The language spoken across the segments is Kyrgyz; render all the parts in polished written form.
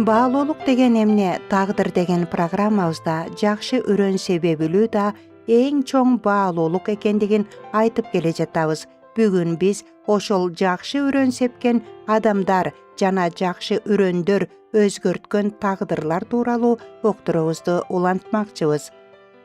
Баалуулук деген эмне тагдыр деген программабызда жакшы үйрөнсө билүү да эң чоң баалуулук экендигин айтып келе жатабыз. Бүгүн биз ошол жакшы үйрөн сепкен адамдар жана жакшы үйрөндөр өзгөрткөн тагдырлар тууралуу уктуруубузду улантмакчыбыз.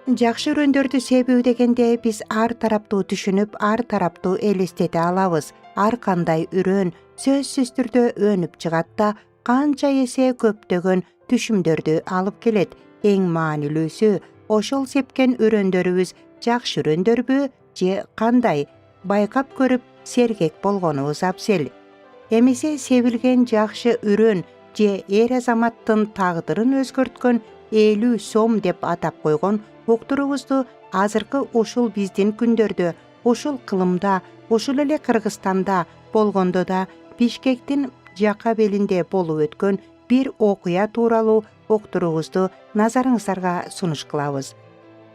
Жакшы үйрөндөрдү себүү дегенде биз ар тараптуу түшүнүп, ар тараптуу элестете алабыз. Ар кандай үйрөн сөзсүз түрдө өнүп чыгат да канча эсе көптөгөн түшүмдөрдү алып келет. Эң маанилүүсү ошол сепкен үйрөндөрүбүз жакшы үйрөндөрбү же кандай? Байкап көрүп сергек болгонубуз абзел. Эмесе себилген жакшы үйрөн же эр азаматтын тагдырын өзгөрткөн 50 сом деп атап койгон уктуруубузду азыркы ушул биздин күндөрдө, ушул кылымда, ушул эле Кыргызстанда болгондо да Бишкектин жака белинде болуп өткөн бир окуя тууралуу уктуруубузду назарыңыздарга сунуш кылабыз.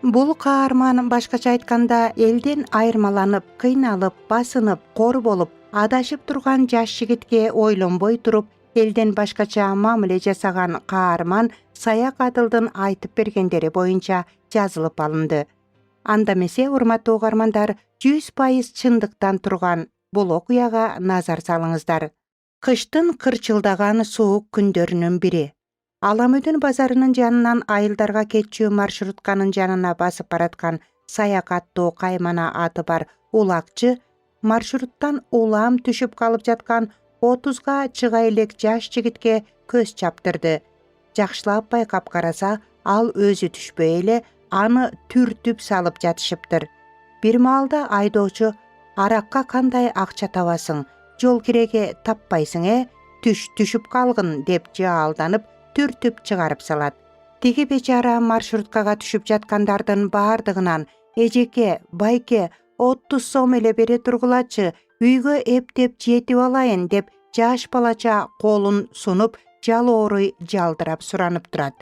Бул каарман башкача айтканда элден айырмаланып, кыйналып, басынып, кор болуп, адашып турган жаш жигитке ойлонбой туруп, элден башкача мамиле жасаган каарман Саяк Адылдын айтып бергендери боюнча жазылып алынды. Анда эмесе, урматтуу угармандар, 100% чындыктан турган бул окуяга назар салыңыздар. Кыштын кырчылдаган суук күндөрүнүн бири. Аламөдөн базарынын жанынан айылдарга кетчү маршрутканын жанына басып бараткан Саяк аттуу каймана аты бар улакчы маршруттан улам түшүп калып жаткан 30га чыга элек жаш жигитке көз чаптырды. Жакшылап байкап караса, ал өзү түшпөй эле аны түртүп салып жатышыптыр. Бир маалда айдоочу «Аракка кандай акча табасың? Жол киреге таппайсың, түшүп калгын» деп жаалданып түртүп чыгарып салат. Тиги бечара маршруткага түшүп жаткандардын баардыгынан «Эжеке, байке, 30 сом эле бере тургулачы, үйгө эптеп жетип алайын» деп жаш балача колун сунуп жалооруй жалдырап суранып турат.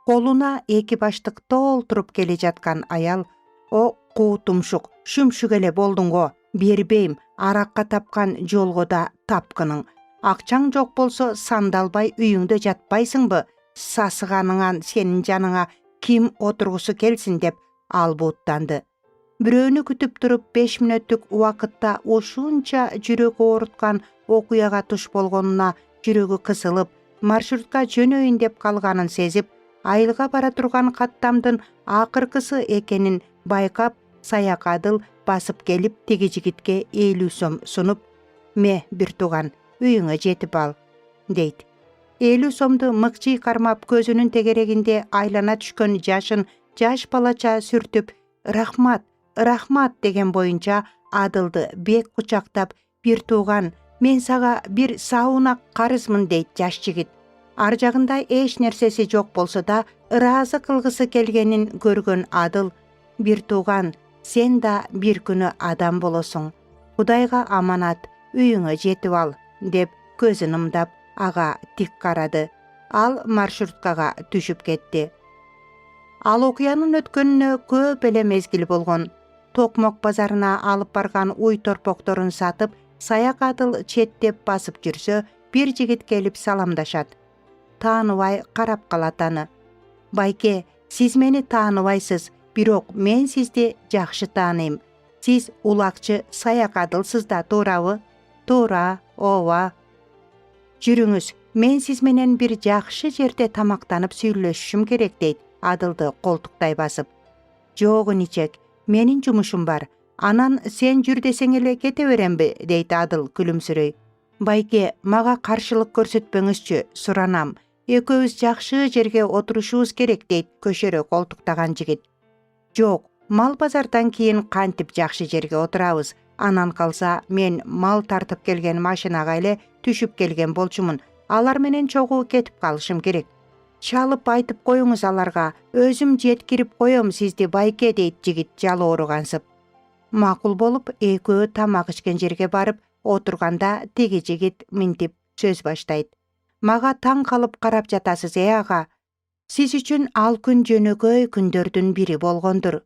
Колуна 2 баштык толтуруп келе жаткан аял: «О куутумшук, шүмшүк эле болдуң го, бербейм, аракка тапкан жолго да тапкының. Акчаң жок болсо сандалбай үйүңдө жатпайсыңбы? Сасыганыңан сенин жаныңа ким отургусу келсин» деп албууттанды. Бирөөнү күтүп туруп 5 мүнөттүк убакытта ушунча жүрөк ооруткан окуяга туш болгонуна жүрөгү кысылып, маршрутка жөнөйүн деп калганын сезип, айылга бара турган каттамдын акыркысы экенин байкап, Саяк Адыл басып келип тиги жигитке 50 сом сунуп: «Ме, бир тууган, үйүңө жетип ал» дейт. 50 сомду мыкчый кармап көзүнүн тегерегинде айлана түшкөн жашын жаш балача сүртүп «Рахмат, рахмат» деген боюнча Адылды бек кучактап «Бир тууган, мен сага бир саунак карызмын» дейт жаш жигит. Ар жагында эч нерсеси жок болсо да ыраазы кылгысы келгенин көргөн Адыл: «Бир тууган, сен да бир күнү адам болосуң. Кудайга аманат, үйүңө жетип ал» деп көзүн ымдап ага тик карады. Ал маршруткага түшүп кетти. Ал окуянын өткөнүнө көп эле мезгил болгон. Токмок базарына алып барган уй торпокторун сатып, Саяк Адыл четтеп басып жүрсө, бир жигит келип саламдашат. Тааныбай карап калат аны. «Байке, сиз мени тааныбайсыз, бирок мен сизди жакшы тааныйм. Сиз улакчы Саяк Адылсыз да, туурабы?» «Туура, ооба». «Жүрүңүз, мен сиз менен бир жакшы жерде тамактанып сүйлөшүшүм керек» дейт Адылды колтуктай басып. «Жок иничек, менин жумушум бар. Анан сен жүр десең эле кете беремби?» дейт Адыл күлүмсүрөй. «Байке, мага каршылык көрсөтпөңүзчү, суранам. Экөөбүз жакшы жерге отурушубуз керек» дейт көшөрө колтуктаган жигит. «Жок, мал базардан кийин кантип жакшы жерге отурабыз. Анан калса мен мал тартып келген машинага эле түшүп келген болчумун. Алар менен чогуу кетип калышым керек. Чалып айтып коюңуз аларга, өзүм жеткирип коем сизди, байке» дейт жигит жалоорugансып. Макул болуп, экөө тамак ичкен жерге барып отурганда тиги жигит минтип сөз баштайт. «Мага таң калып карап жатасыз, ага. Сиз үчүн ал күн жөнөкөй күндөрдүн бири болгондур.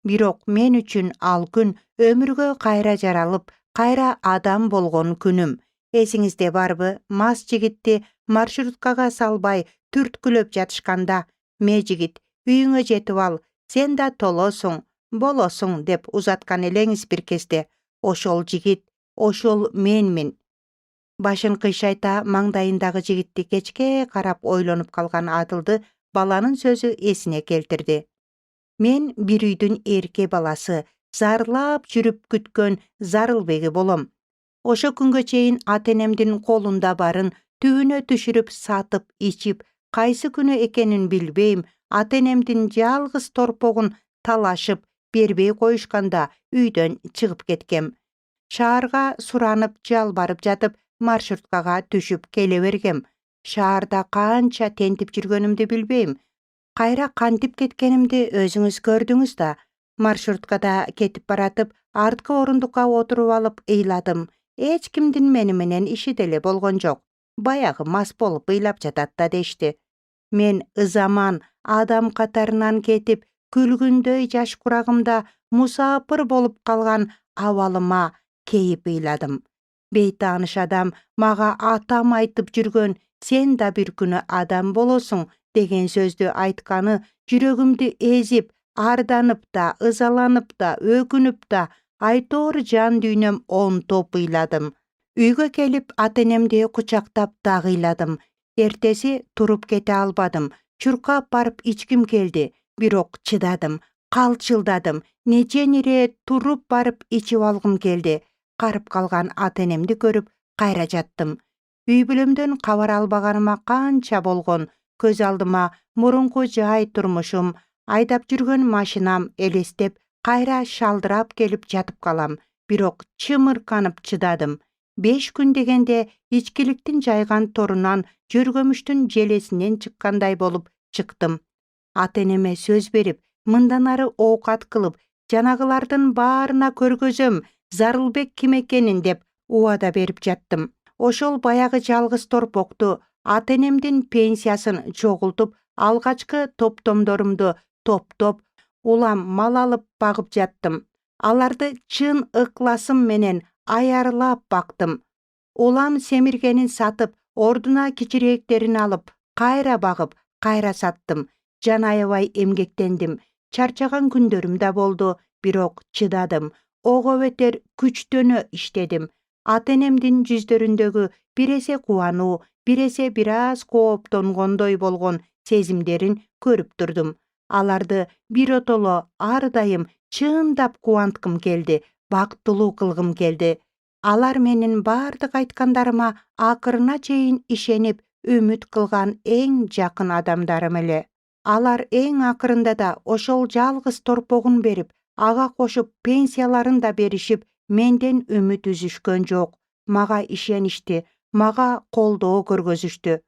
Бирок мен үчүн ал күн өмүргө кайра жаралып, кайра адам болгон күнүм. Эсиңизде барбы, мас жигитти маршруткага салбай түрткүлөп жатышканда мejigит үйүңө жетип ал, сен да толосуң, болосуң деп узаткан элеңиз бир кезде. Ошол жигит, ошол менмин. Башын кыйшайта маңдайындагы жигитти кечке карап ойлонуп калган Адылды баланын сөзү эсине келтирди. Мен бир үйдүн эрке баласы, зарлап жүрүп күткөн Зарылбеги болом. Ошо күнгө чейин ата-энемдин колунда барын түбүнө түшүрүп сатып, ичип, кайсы күнү экенин билбейм, ата-энемдин жалгыз торпогун талашып, бербей коюшканда үйдөн чыгып кеткем. Шаарга суранып, жалбарып жатып, маршруткага түшүп келе бергем. Шаарда канча тентип жүргөнүмдү билбейм. Кайра кантип кеткенимди өзүңүз көрдүңүз да. Маршруткада кетип баратып, арткы орундукка отуруп алып ыйладым. Эч кимдин мени менен иши деле болгон жок. Баягы мас болуп ыйлап жатат да дешти. Мен ызаман адам катарынан кетип, күлгүндөй жаш курагымда мусаапыр болуп калган абалыма кейип ыйладым. Бейтааныш адам мага атам айтып жүргөн «сен да бир күнү адам болосуң» деген сөздү айтканы жүрөгүмдү эзип, арданып да, ызаланып да, өкүнүп да, айтоор жан дүйнөм онтоп ыйладым. Үйгө келип ата-энемди кучактап дагы ыйладым. Эртеси туруп кете албадым. Чуркап барып ичким келди. Бирок чыдадым, калчылдадым. Нечен ирет туруп барып ичип алгым келди. Карып калган ата-энемди көрүп кайра жаттым. Үй бүлөмдөн кабар албаганыма канча болгон. Көз алдыма мурунку жай турмушум, айдап жүргөн машинам элестеп, кайра шалдырап келип жатып калам. Бирок чымырканып чыдадым. 5 күн дегенде ичкиликтин жайган торунан жөргөмүштүн желесинен чыккандай болуп чыктым. Ата-энеме сөз берип, мындан ары оокат кылып, жанагылардын баарына көргөзөм, Зарылбек ким экенин деп убада берип жаттым. Ошол баягы жалгыз торпокту, ата-энемдин пенсиясын чогултуп, алгачкы топтомдорумду топтоп, улам мал алып багып жаттым. Аларды чын ыкласым менен аярлап бактым. Улам семиргенин сатып, ордуна кичирээктерин алып, кайра багып, кайра саттым. Жан аябай эмгектендим. Чарчаган күндөрүм да болду, бирок чыдадым. Ого бетер күчтөнө иштедим. Ата-энемдин жүздөрүндөгү бир эсе кубануу, бир эсе бир аз кооптонгондой болгон сезимдерин көрүп турдум. Аларды биротоло ар дайым чындап кубанткым келди, бактылуу кылгым келди. Алар менин бардык айткандарыма акырына чейин ишенип, үмүт кылган эң жакын адамдарым эле. Алар эң акырында да ошол жалгыз торпогун берип, ага кошуп пенсияларын да беришип, менден үмүт үзүшкөн жок. Мага ишеништи, мага колдоо көргөзүштү.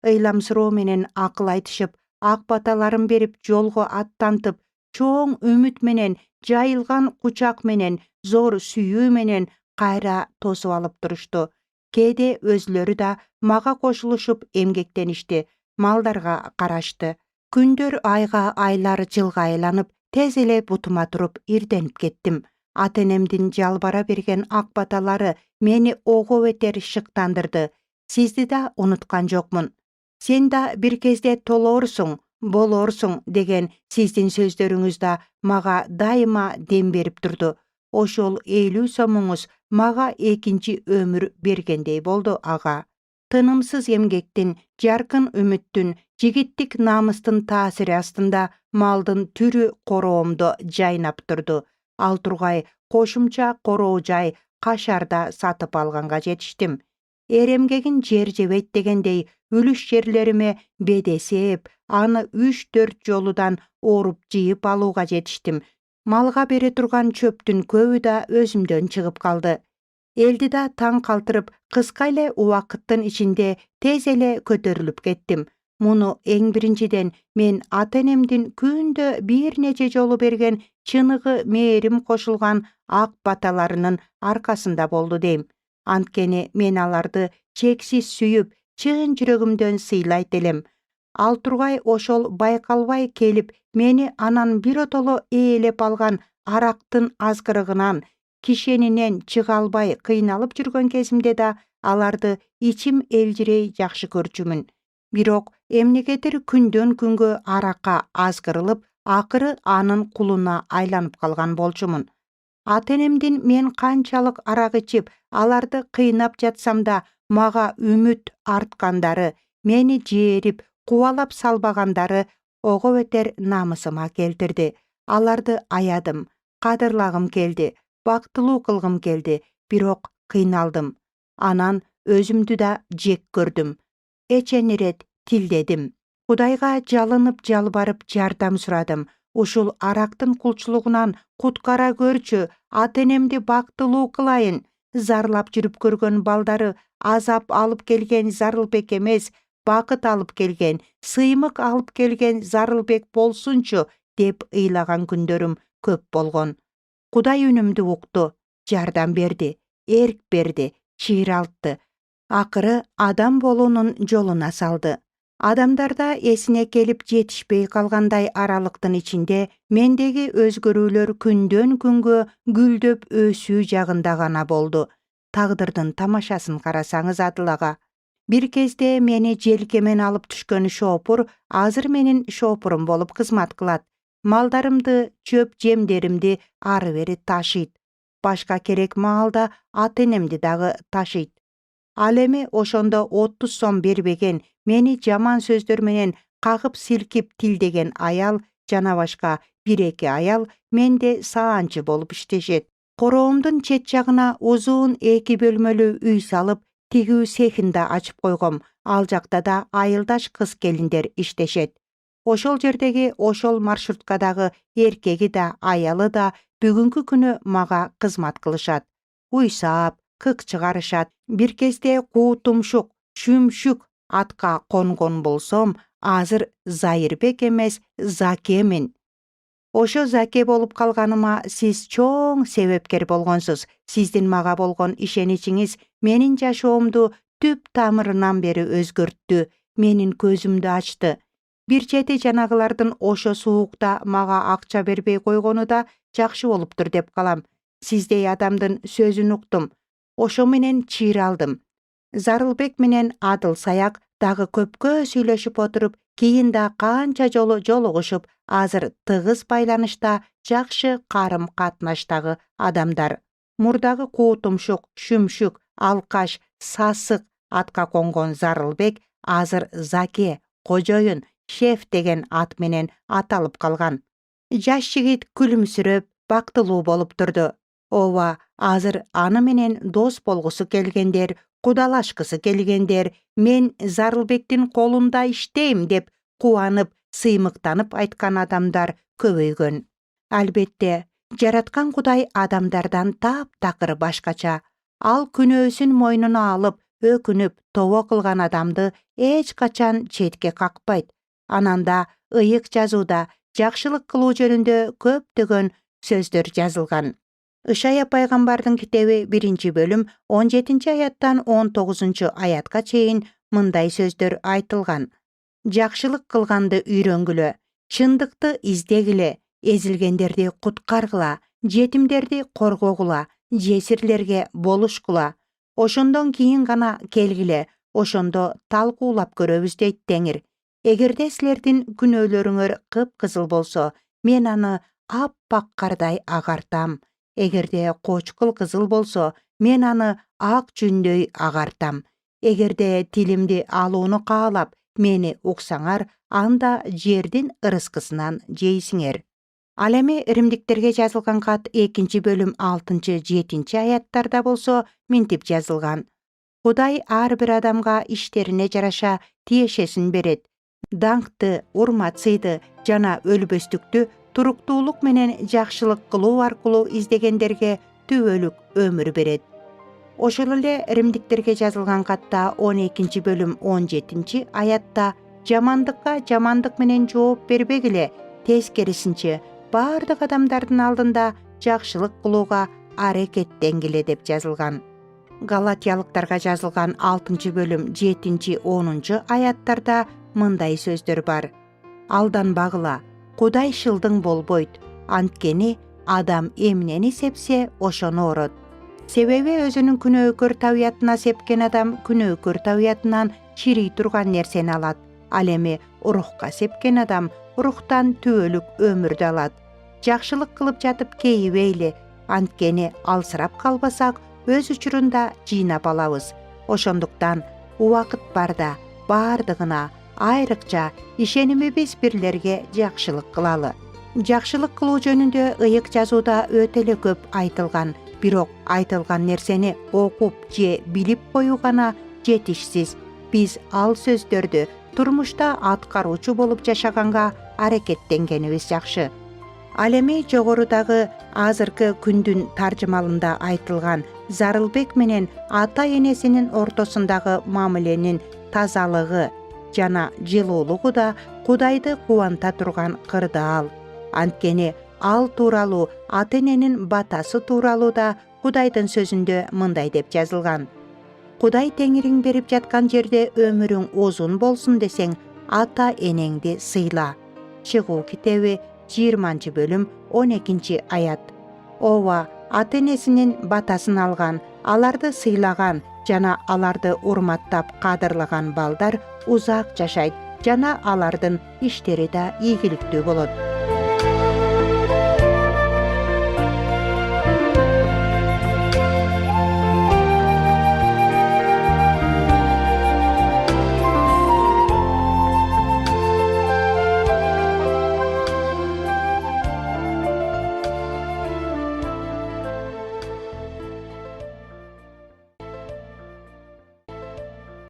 Ыйламсыроо менен акыл айтышып, ак баталарын берип жолго аттантып, чоң үмүт менен, жайылган кучак менен, зор сүйүү менен кайра тосуп алып турушту. Кээде өзлөрү да мага кошулушуп эмгектеништи, малдарга карашты. Күндөр айга, айлар жылга айланып, тез эле бутума туруп ирденип кеттим. Ата-энемдин жалбара берген ак баталары мени ого бетер шыктандырды. Сизди да унуткан жокмун. Сен да бир кезде толоорсуң, болоорсуң деген сиздин сөздөрүңүз да мага дайыма дем берип турду. Ошол 50 сомуңуз мага экинчи өмүр бергендей болду, ага. Тынымсыз эмгектин, жаркын үмүттүн, жигиттик намыстын таасири астында малдын түрү короомдо жайнап турду. Ал тургай кошумча короо жай Кашарда сатып алганга жетиштим. Эремгегин жер жебейт дегендей, үлүш жерлериме бедесеп, аны 3-4 жолудан оруп жыйып алууга жетиштим. Малга бере турган чөптүн көбү да өзүмдөн чыгып калды. Элди да таң калтырып, кыска эле убакыттын ичинде тез эле көтөрүлүп кеттим. Муну эң биринчиден мен ата-энемдин күндө бир нече жолу берген чыныгы мээрим кошулган ак баталарынын аркасында болду дейм. Анткени мен аларды чексиз сүйүп, чын жүрөгүмдөн сыйлайт элем. Ал тургай ошол байкалбай келип, мени анан биротоло ээлеп алган арактын азгырыгынан, кишенинен чыга албай кыйналып жүргөн кезимде да аларды ичим элжирей жакшы көрчүмүн. Бирок эмнегедир күндөн күнгө аракка азгырылып, акыры анын кулуна айланып калган болчумун. Ата-энемдин мен канчалык арак ичип, аларды кыйнап жатсам да, мага үмүт арткандары, мени жээрип, кубалап салбагандары ого бетер намысыма келтирди. Аларды аядым, кадырлагым келди, бактылуу кылгым келди, бирок кыйналдым. Анан өзүмдү да жек көрдүм. Эчен ирет тилдедим. Кудайга жалынып жалбарып жардам сурадым. Ушул арактын кулчулугунан куткара көрчү, ата-энемди бактылуу кылайын. Зарлап жүрүп көргөн балдары азап алып келген Зарылбек эмес, бакыт алып келген, сыймык алып келген Зарылбек болсунчу деп ыйлаган күндөрүм көп болгон. Кудай үнүмдү укту, жардам берди, эрк берди, чыйралтты. Акыры адам болуунун жолуна салды. Адамдарда эсине келип жетишпей калгандай аралыктын ичинде мендеги өзгөрүүлөр күндөн күнгө гүлдөп өсүү жагында гана болду. Тагдырдын тамашасын карасаңыз Адыл. Бир кезде мени желкемен алып түшкөн шопур азыр менин шопурум болуп кызмат кылат. Малдарымды, чөп жемдеримди ары бери ташыйт. Башка керек маалда ата-энемди дагы ташыйт. Ал эми ошондо 30 сом бербеген, мени жаман сөздөр менен кагып силкип тилдеген аял жана башка 1-2 аял менде саанчы болуп иштешет. Короомдун чет жагына узун 2 бөлмөлүү үй салып, тигүү цехин да ачып койгом. Ал жакта да айылдаш кыз-келиндер иштешет. Ошол жердеги ошол маршруткадагы эркеги да аялы да бүгүнкү күнү мага кызмат кылышат. Уйсаап, кык чыгарышат. Бир кезде Куутумшук, Шүмшүк атка конгон болсом, азыр Зайырбек эмес, Закемин. Ошо Заке болуп калганыма сиз чоң себепкер болгонсуз. Сиздин мага болгон ишеничиңиз менин жашоомду түп тамырынан бери өзгөрттү, менин көзүмдү ачты. Бир чети жанагылардын ошо суукта мага акча бербей койгону да жакшы болуптур деп калам. Сиздей адамдын сөзүн уктум. Ошо менен чыйралдым. Зарылбек менен Адыл Саяк дагы көпкө сүйлөшүп отуруп, кийин да канча жолу жолугушуп, азыр тыгыз байланышта, жакшы карым катнаштагы адамдар. Мурдагы Куутумшук, Шүмшүк, Алкаш, Сасык атка конгон Зарылбек азыр Заке, кожоюн, шеф деген ат менен аталып калган. Жаш жигит күлүмсүрөп, бактылуу болуп турду. Ооба, азыр аны менен дос болгусу келгендер, кудалашкысы келгендер, мен Зарылбектин колунда иштейм деп кубанып, сыймыктанып айткан адамдар көбөйгөн. Албетте, жараткан Кудай адамдардан таптакыр башкача. Ал күнөөсүн мойнуна алып, өкүнүп, тобо кылган адамды эч качан четке какпайт. Ананда ыйык жазууда жакшылык кылуу жөнүндө көптөгөн сөздөр жазылган. Ышая пайгамбардын китеби 1-бөлүм 17-аяттан 19-аятка чейин мындай сөздөр айтылган. Жакшылык кылганды үйрөнгүлө, чындыкты издегиле, эзилгендерди куткаргыла, жетимдерди коргогула, жесирлерге болушкула. Ошондон кийин гана келгиле, ошондо талкуулап көрөбүз дейт Теңир. Эгерде силердин күнөөлөрүңөр кыпкызыл болсо, мен аны аппак кардай агартам. Эгерде кочкул кызыл болсо, мен аны ак жүндөй агартам. Эгерде тилимди алууну каалап, мени уксаңар, анда жердин ырыскысынан жейсиңер. Ал эми Римдиктерге жазылган кат 2-бөлүм 6-7 аяттарда болсо минтип жазылган. Кудай ар бир адамга иштерине жараша тиешесин берет. Даңкты, урмат-сыйды жана өлбөстүктү туруктуулук менен жакшылык кылуу аркылуу издегендерге түбөлүк өмүр берет. Ошол эле Римдиктерге жазылган катта 12-бөлүм 17-аятта жамандыкка жамандык менен жооп бербегиле, тескерисинче бардык адамдардын алдында жакшылык кылууга аракеттенгиле деп жазылган. Галатиялыктарга жазылган 6-бөлүм 7-10 аяттарда мындай сөздөр бар. Алданбагыла, Кудай шылдың болбойт, анткени адам эмнени сепсе ошону орот. Себеби өзүнүн күнөөкөр табиятына сепкен адам күнөөкөр табиятынан чирий турган нерсени алат. Ал эми урухка сепкен адам урухтан түбөлүк өмүрдү алат. Жакшылык кылып жатып кейибейли, анткени алсырап калбасак өз учурунда жыйнап алабыз. Ошондуктан убакыт барда баардыгына айрыкча ишенимибиз бирлерге жакшылык кылалы. Жакшылык кылуу жөнүндө ыйык жазууда өтө эле көп айтылган, бирок айтылган нерсени окуп же билип коюу гана жетишсиз. Биз ал сөздөрдү турмушта аткаруучу болуп жашаганга аракеттенгенибиз жакшы. Ал эми жогорудагы азыркы күндүн таржымалында айтылган Зарылбек менен ата энесинин ортосундагы мамиленин тазалыгы жана жылуулугу да Кудайды кубанта турган кырдаал. Анткени ал тууралуу ата эненин батасы тууралуу да Кудайдын сөзүндө мындай деп жазылган: Кудай теңириң берип жаткан жерде өмүрүң узун болсун десең, ата энеңди сыйла. Чыгуу китеби 20-бөлүм 12-аят. Ооба, ата энесинин батасын алган, аларды сыйлаган жана аларды урматтап кадырлаган балдар узак жашайт жана алардын иштери да ийгиликтүү болот.